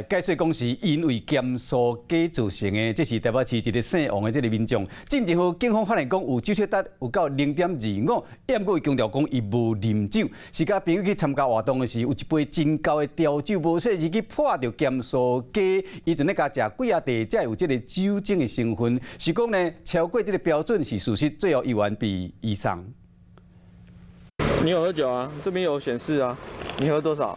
解说讲是因为咸酥鸡造成的，这是台北市一个姓王的这个民众。进前后，警方发现讲有酒测值有到0.25，验过强调讲伊无啉酒，是甲朋友去参加活动的时，有一杯真高的调酒，无说是去破着咸酥鸡，伊阵咧甲食几啊地，才有这个酒精的成分，是讲呢超过这个标准是事实，最后1万币以上。你有喝酒啊？这边有显示啊，你喝多少？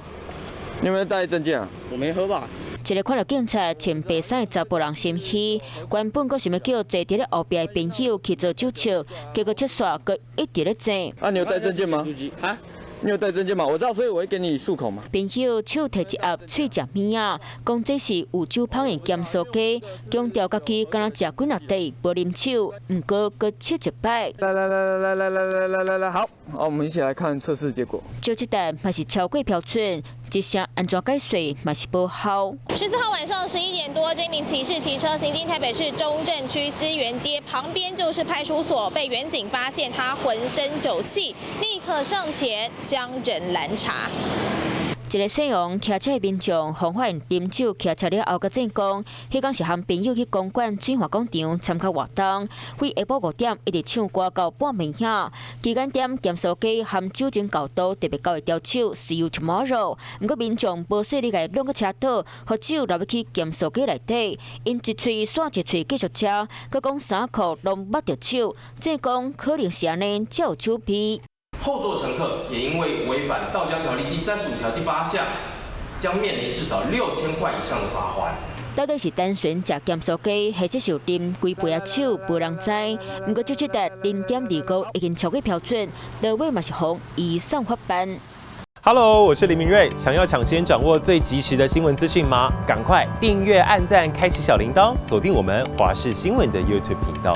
你有没有带证件啊？我没喝吧。一个看到警察穿白衫的查甫人心虚，原本阁想要叫坐伫咧后壁的朋友去做酒测，结果测煞阁一直咧坐。啊，你有带证件吗？啊？你有带证件吗？我知道，所以我会给你漱口嘛。朋友手摕一盒脆食面啊，讲这是有酒香的咸酥鸡，强调家己敢若食几啊地，无啉酒，毋过阁测一摆。来，好，我们一起来看测试结果。酒测值嘛是超过标准。这项安全解说嘛是无效。14号晚上11点多，这名骑士骑车行经台北市中正区思源街，旁边就是派出所，被员警发现他浑身酒气，立刻上前将人拦查。一个姓王骑车的民众，防发现啉酒骑车了后，佮正讲，迄天是和朋友去公馆水华广场参加活动，为下晡5点一直唱歌到半暝遐。期间点咸酥鸡含酒精高度特别高的调酒，See you tomorrow。不过民众无说你个弄个车倒，喝酒流入去咸酥鸡内底，因一喙散一喙继续吃，佮讲3口拢捌着酒，正讲可能是安尼才有酒味。后座乘客也因为违反道交条例第35条第8项，将面临至少6000块以上的罚款。到底是单纯食咸酥鸡，还是有啉几杯啊酒，无人知。不过酒测值0.25已经超过标准，落尾嘛是红以上发办。Hello， 我是林明瑞。想要抢先掌握最及时的新闻资讯吗？赶快订阅、按赞、开启小铃铛，锁定我们华视新闻的 YouTube 频道。